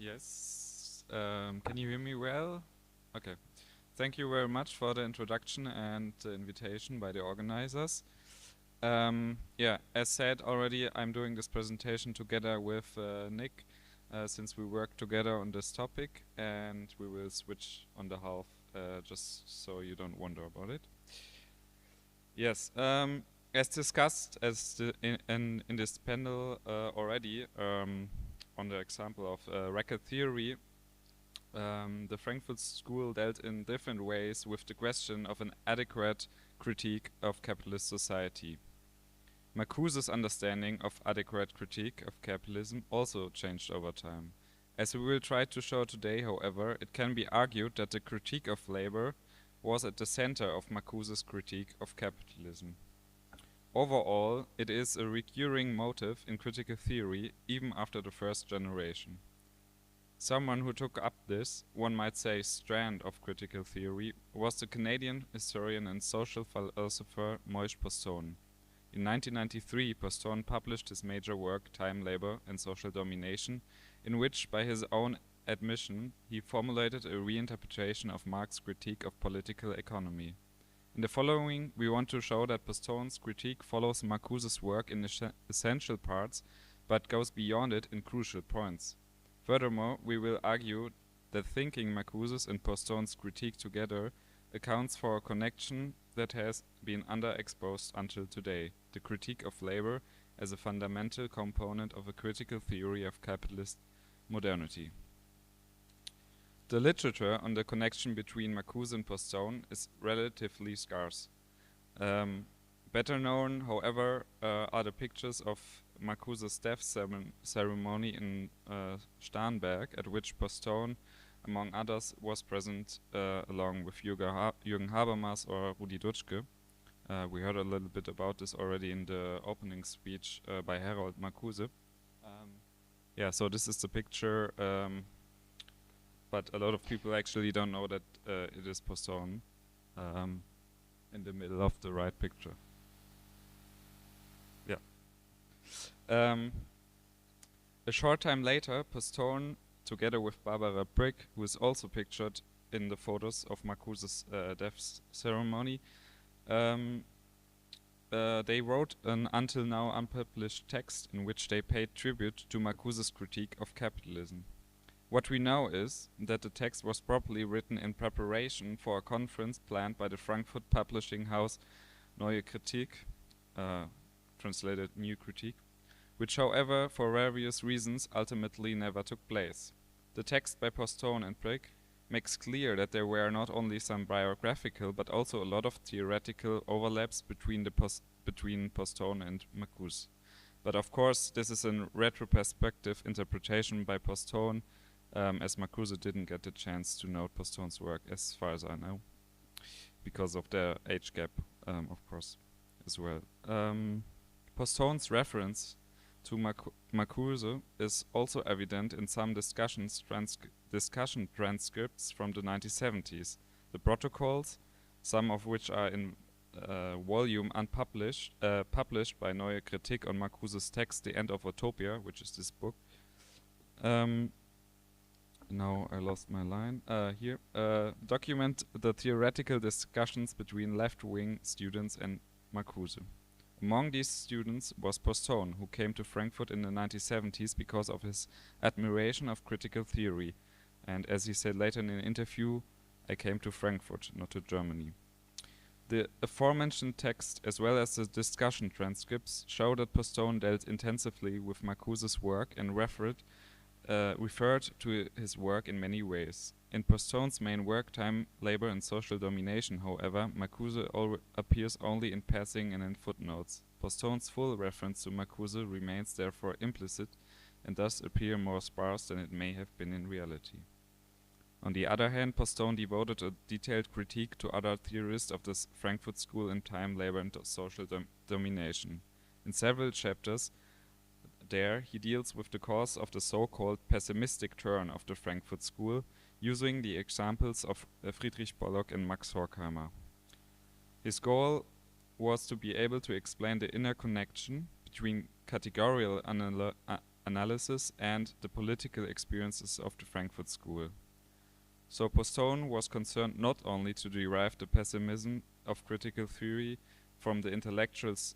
Yes. Can you hear me well? Okay. Thank you very much for the introduction and the invitation by the organizers. Yeah, as said already, I'm doing this presentation together with Nick, since we work together on this topic, and we will switch on the half, just so you don't wonder about it. Yes. As discussed in this panel already, on the example of record theory, the Frankfurt School dealt in different ways with the question of an adequate critique of capitalist society. Marcuse's understanding of adequate critique of capitalism also changed over time. As we will try to show today, however, it can be argued that the critique of labor was at the center of Marcuse's critique of capitalism. Overall, it is a recurring motive in critical theory even after the first generation. Someone who took up this, one might say, strand of critical theory was the Canadian historian and social philosopher Moïse Postone. In 1993, Postone published his major work, Time, Labor, and Social Domination, in which, by his own admission, he formulated a reinterpretation of Marx's critique of political economy. In the following, we want to show that Postone's critique follows Marcuse's work in essential parts, but goes beyond it in crucial points. Furthermore, we will argue that thinking Marcuse's and Postone's critique together accounts for a connection that has been underexposed until today, the critique of labor as a fundamental component of a critical theory of capitalist modernity. The literature on the connection between Marcuse and Postone is relatively scarce. Better known, however, are the pictures of Marcuse's death ceremony in Starnberg, at which Postone, among others, was present along with Jürgen Habermas or Rudi Dutschke. We heard a little bit about this already in the opening speech by Harold Marcuse. Yeah, so this is the picture, but a lot of people actually don't know that it is Postone in the middle of the right picture. Yeah. A short time later, Postone, together with Barbara Brick, who is also pictured in the photos of Marcuse's death ceremony, they wrote an until now unpublished text in which they paid tribute to Marcuse's critique of capitalism. What we know is that the text was probably written in preparation for a conference planned by the Frankfurt publishing house Neue Kritik, translated New Critique, which, however, for various reasons ultimately never took place. The text by Postone and Brick makes clear that there were not only some biographical but also a lot of theoretical overlaps between Postone and Marcuse. But of course, this is a retrospective interpretation by Postone, as Marcuse didn't get the chance to note Postone's work, as far as I know, because of their age gap, of course, as well. Postone's reference to Marcuse is also evident in some discussion transcripts from the 1970s. The protocols, some of which are in volume unpublished, published by Neue Kritik on Marcuse's text, The End of Utopia, which is this book. Now I lost my line. Here, document the theoretical discussions between left-wing students and Marcuse. Among these students was Postone, who came to Frankfurt in the 1970s because of his admiration of critical theory. And as he said later in an interview, I came to Frankfurt, not to Germany. The aforementioned text, as well as the discussion transcripts, show that Postone dealt intensively with Marcuse's work and referred to his work in many ways. In Postone's main work, Time, Labor, and Social Domination, however, Marcuse appears only in passing and in footnotes. Postone's full reference to Marcuse remains therefore implicit and thus appear more sparse than it may have been in reality. On the other hand, Postone devoted a detailed critique to other theorists of the Frankfurt School in Time, Labor, and Social Domination. In several chapters, there, he deals with the cause of the so-called pessimistic turn of the Frankfurt School, using the examples of Friedrich Pollock and Max Horkheimer. His goal was to be able to explain the inner connection between categorical analysis and the political experiences of the Frankfurt School. So Postone was concerned not only to derive the pessimism of critical theory from the intellectuals'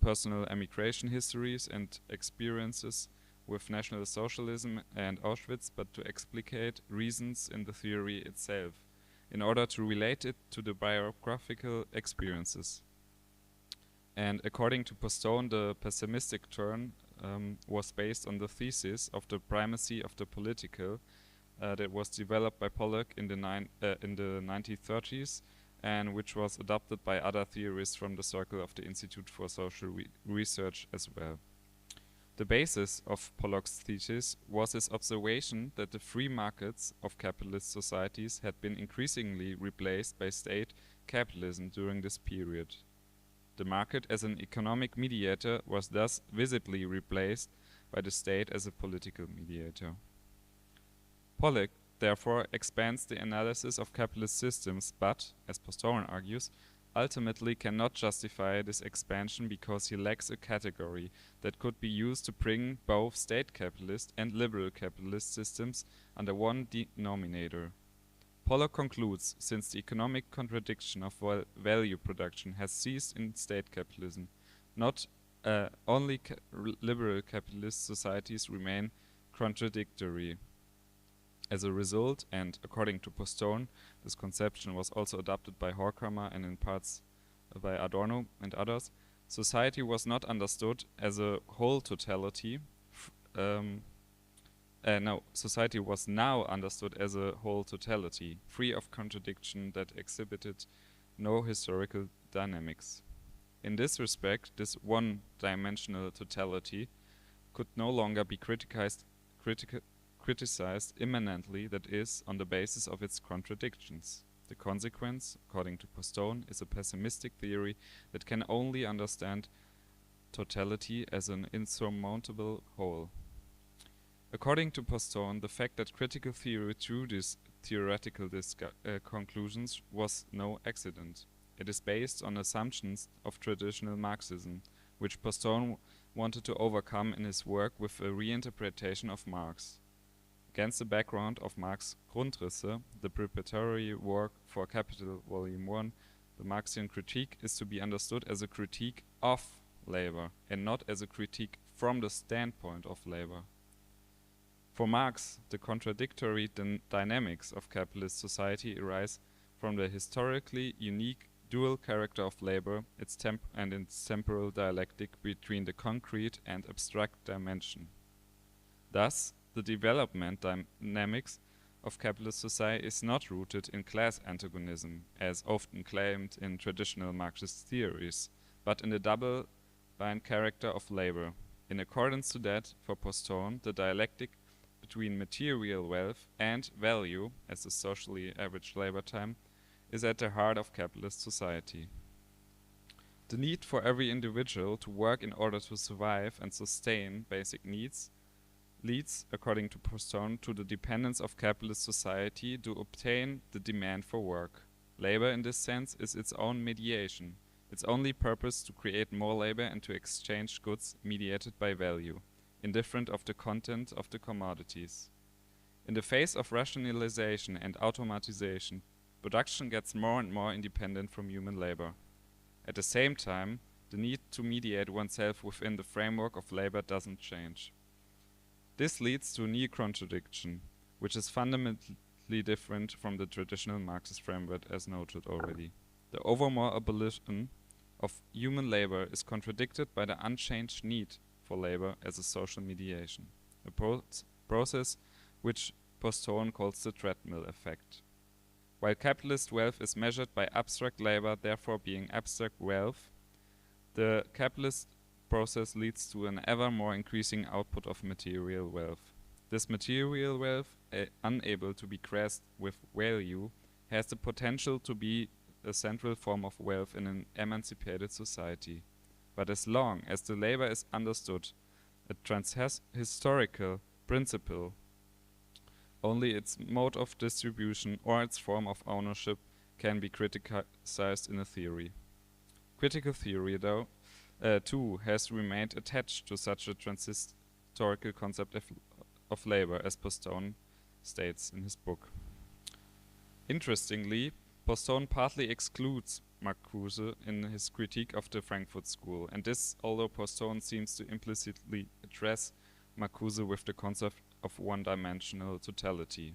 personal emigration histories and experiences with National Socialism and Auschwitz, but to explicate reasons in the theory itself, in order to relate it to the biographical experiences. And according to Postone, the pessimistic turn was based on the thesis of the primacy of the political that was developed by Pollock in the 1930s, and which was adopted by other theorists from the circle of the Institute for Social Research as well. The basis of Pollock's thesis was his observation that the free markets of capitalist societies had been increasingly replaced by state capitalism during this period. The market as an economic mediator was thus visibly replaced by the state as a political mediator. Pollock therefore expands the analysis of capitalist systems, but, as Postone argues, ultimately cannot justify this expansion because he lacks a category that could be used to bring both state capitalist and liberal capitalist systems under one denominator. Pollock concludes, since the economic contradiction of value production has ceased in state capitalism, not only liberal capitalist societies remain contradictory. As a result, and according to Postone, this conception was also adopted by Horkheimer and in parts by Adorno and others, society was not understood as a whole totality. Society was now understood as a whole totality, free of contradiction that exhibited no historical dynamics. In this respect, this one-dimensional totality could no longer be criticized immanently, that is, on the basis of its contradictions. The consequence, according to Postone, is a pessimistic theory that can only understand totality as an insurmountable whole. According to Postone, the fact that critical theory drew these theoretical conclusions was no accident. It is based on assumptions of traditional Marxism, which Postone wanted to overcome in his work with a reinterpretation of Marx. Against the background of Marx's Grundrisse, the preparatory work for Capital Volume 1, the Marxian critique is to be understood as a critique of labor and not as a critique from the standpoint of labor. For Marx, the contradictory dynamics of capitalist society arise from the historically unique dual character of labor, its temporal dialectic between the concrete and abstract dimension. Thus, the development dynamics of capitalist society is not rooted in class antagonism, as often claimed in traditional Marxist theories, but in the double-bind character of labor. In accordance to that, for Postone, the dialectic between material wealth and value, as the socially average labor time, is at the heart of capitalist society. The need for every individual to work in order to survive and sustain basic needs leads, according to Postone, to the dependence of capitalist society to obtain the demand for work. Labor, in this sense, is its own mediation, its only purpose to create more labor and to exchange goods mediated by value, indifferent of the content of the commodities. In the face of rationalization and automatization, production gets more and more independent from human labor. At the same time, the need to mediate oneself within the framework of labor doesn't change. This leads to a new contradiction, which is fundamentally different from the traditional Marxist framework as noted already. The overall abolition of human labor is contradicted by the unchanged need for labor as a social mediation, a process which Postone calls the treadmill effect. While capitalist wealth is measured by abstract labor, therefore being abstract wealth, the capitalist process leads to an ever more increasing output of material wealth. This material wealth, unable to be grasped with value, has the potential to be a central form of wealth in an emancipated society. But as long as the labor is understood, a transhistorical principle, only its mode of distribution or its form of ownership can be criticized in a theory. Critical theory, though, too, has remained attached to such a historical concept of labor, as Postone states in his book. Interestingly, Postone partly excludes Marcuse in his critique of the Frankfurt School, and this although Postone seems to implicitly address Marcuse with the concept of one-dimensional totality.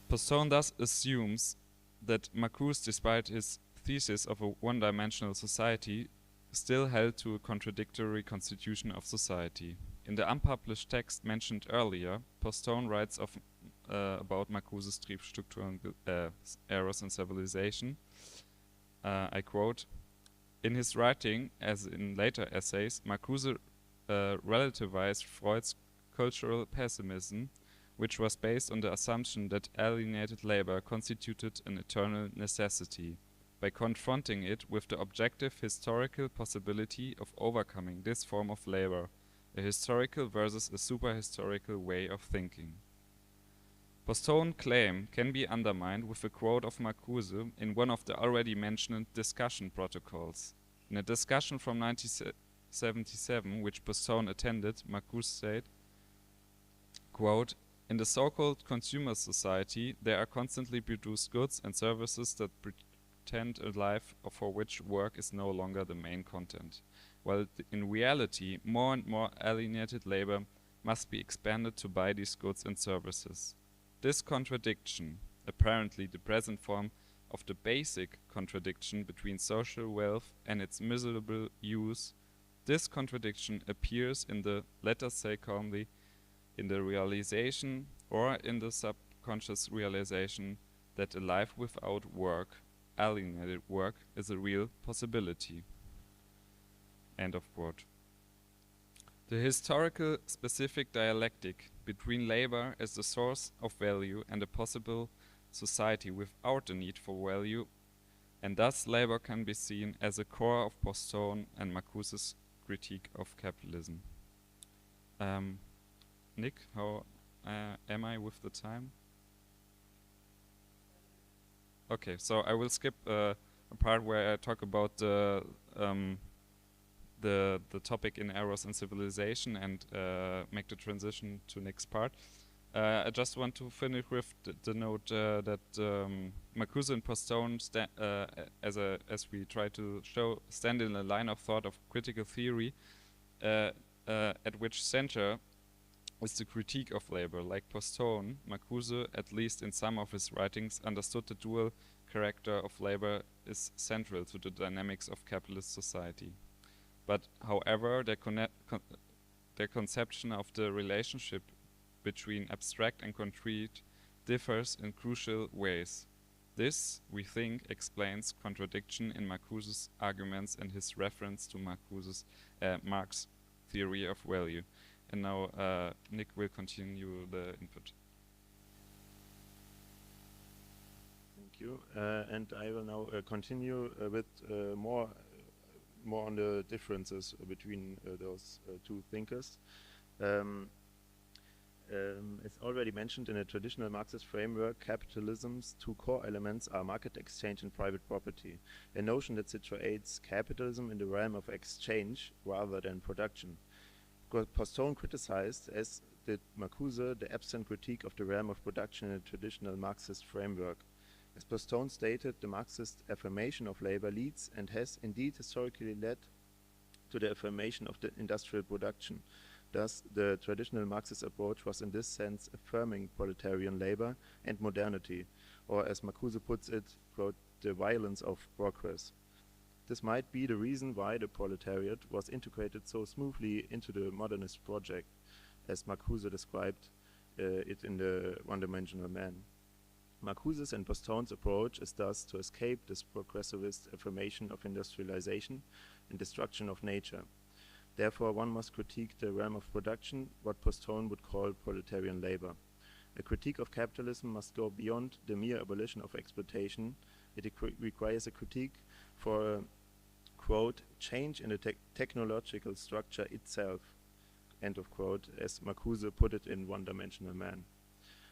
Postone thus assumes that Marcuse, despite his thesis of a one-dimensional society, still held to a contradictory constitution of society. In the unpublished text mentioned earlier, Postone writes about Marcuse's Triebstrukturen, errors in civilization. I quote, "In his writing, as in later essays, Marcuse relativized Freud's cultural pessimism, which was based on the assumption that alienated labor constituted an eternal necessity, by confronting it with the objective historical possibility of overcoming this form of labor, a historical versus a super-historical way of thinking." Postone's claim can be undermined with a quote of Marcuse in one of the already mentioned discussion protocols. In a discussion from 1977, which Postone attended, Marcuse said, quote, "In the so-called consumer society, there are constantly produced goods and services that pretend a life for which work is no longer the main content, while in reality, more and more alienated labor must be expended to buy these goods and services. This contradiction, apparently the present form of the basic contradiction between social wealth and its miserable use, this contradiction appears in the, let us say calmly, in the realization or in the subconscious realization that a life without work, alienated work, is a real possibility." End of quote. The historical specific dialectic between labor as the source of value and a possible society without the need for value, and thus labor can be seen as a core of Postone and Marcuse's critique of capitalism. Nick, how am I with the time? Okay, so I will skip a part where I talk about the topic in Errors in Civilization and make the transition to next part. I just want to finish with the note that Marcuse and Postone, as we try to show, stand in a line of thought of critical theory, at which center is the critique of labor. Like Postone, Marcuse, at least in some of his writings, understood the dual character of labor is central to the dynamics of capitalist society. But however, their conception of the relationship between abstract and concrete differs in crucial ways. This, we think, explains contradiction in Marcuse's arguments and his reference to Marx's theory of value. And now Nick will continue the input. Thank you. And I will now continue with more on the differences between those two thinkers. As already mentioned, in a traditional Marxist framework, capitalism's two core elements are market exchange and private property, a notion that situates capitalism in the realm of exchange rather than production. Postone criticized, as did Marcuse, the absent critique of the realm of production in a traditional Marxist framework. As Postone stated, the Marxist affirmation of labor leads and has indeed historically led to the affirmation of the industrial production. Thus, the traditional Marxist approach was in this sense affirming proletarian labor and modernity, or as Marcuse puts it, quote, "the violence of progress." This might be the reason why the proletariat was integrated so smoothly into the modernist project, as Marcuse described it in the One-Dimensional Man. Marcuse's and Postone's approach is thus to escape this progressivist affirmation of industrialization and destruction of nature. Therefore, one must critique the realm of production, what Postone would call proletarian labor. A critique of capitalism must go beyond the mere abolition of exploitation. It requires a critique for a, quote, "change in the technological structure itself," end of quote, as Marcuse put it in One-Dimensional Man.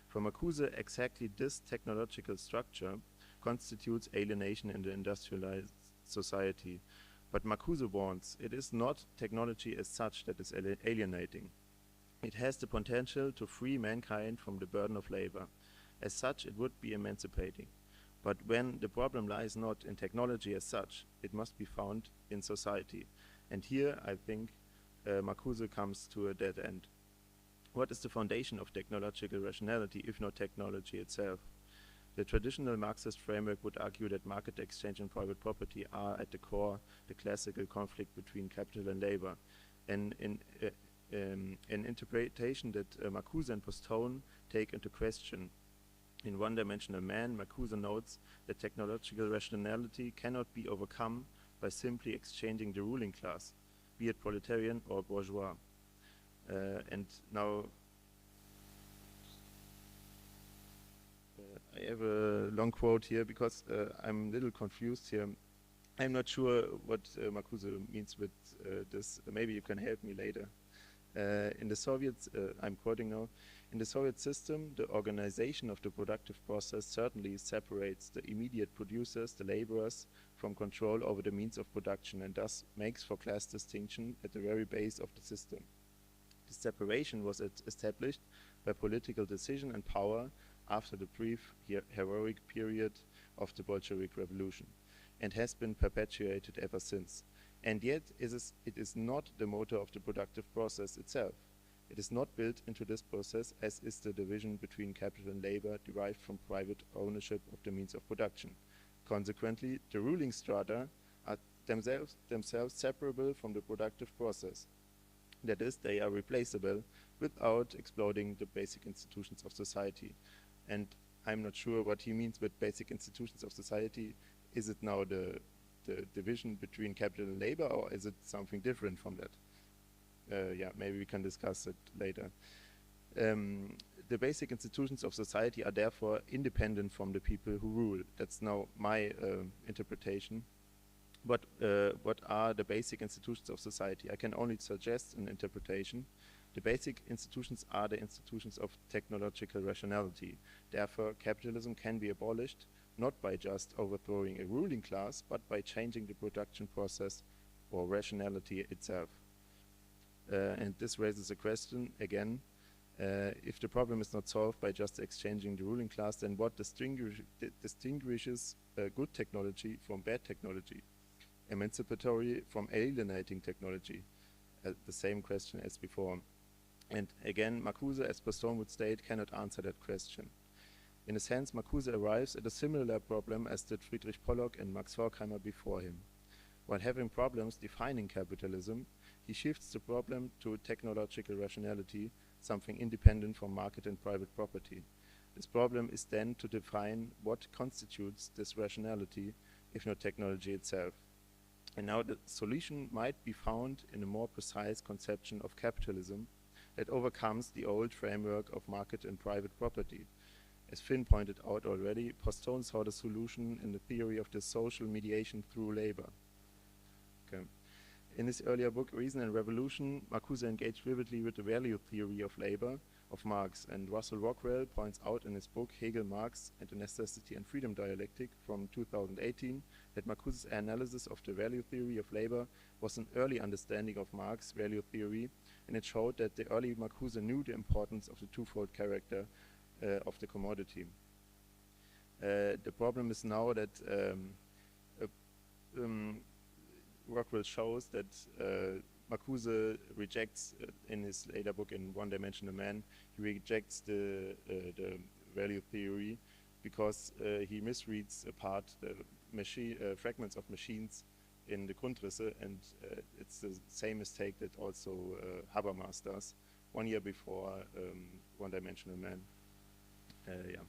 For Marcuse, exactly this technological structure constitutes alienation in the industrialized society. But Marcuse warns, it is not technology as such that is alienating. It has the potential to free mankind from the burden of labor. As such, it would be emancipating. But when the problem lies not in technology as such, it must be found in society. And here, I think, Marcuse comes to a dead end. What is the foundation of technological rationality, if not technology itself? The traditional Marxist framework would argue that market exchange and private property are at the core the classical conflict between capital and labor. And an interpretation that Marcuse and Postone take into question. In One-Dimensional Man, Marcuse notes that technological rationality cannot be overcome by simply exchanging the ruling class, be it proletarian or bourgeois. And now I have a long quote here because I'm a little confused here. I'm not sure what Marcuse means with this. Maybe you can help me later. In the Soviets, I'm quoting now, in the Soviet system, the organization of the productive process certainly separates the immediate producers, the laborers, from control over the means of production, and thus makes for class distinction at the very base of the system. This separation was established by political decision and power after the brief heroic period of the Bolshevik Revolution, and has been perpetuated ever since. And yet, it is not the motor of the productive process itself. It is not built into this process, as is the division between capital and labor derived from private ownership of the means of production. Consequently, the ruling strata are themselves separable from the productive process. That is, they are replaceable without exploding the basic institutions of society. And I'm not sure what he means with basic institutions of society. Is it now the division between capital and labor, or is it something different from that? Yeah, maybe we can discuss it later. The basic institutions of society are therefore independent from the people who rule. That's now my interpretation. What are the basic institutions of society? I can only suggest an interpretation. The basic institutions are the institutions of technological rationality. Therefore, capitalism can be abolished not by just overthrowing a ruling class, but by changing the production process or rationality itself. And this raises a question, again, if the problem is not solved by just exchanging the ruling class, then what distinguishes good technology from bad technology? Emancipatory from alienating technology? The same question as before. And again, Marcuse, as Postone would state, cannot answer that question. In a sense, Marcuse arrives at a similar problem as did Friedrich Pollock and Max Horkheimer before him. While having problems defining capitalism, he shifts the problem to technological rationality, something independent from market and private property. This problem is then to define what constitutes this rationality, if not technology itself. And now the solution might be found in a more precise conception of capitalism that overcomes the old framework of market and private property. As Finn pointed out already, Postone saw the solution in the theory of the social mediation through labor. Okay. In his earlier book, Reason and Revolution, Marcuse engaged vividly with the value theory of labor of Marx, and Russell Rockwell points out in his book Hegel, Marx, and the Necessity and Freedom Dialectic from 2018 that Marcuse's analysis of the value theory of labor was an early understanding of Marx's value theory, and it showed that the early Marcuse knew the importance of the twofold character of the commodity. The problem is now that Rockwell shows that Marcuse rejects, in his later book in One-Dimensional Man, he rejects the value theory because he misreads apart the fragments of machines in the Grundrisse, and it's the same mistake that also Habermas does 1 year before One-Dimensional Man. Yeah.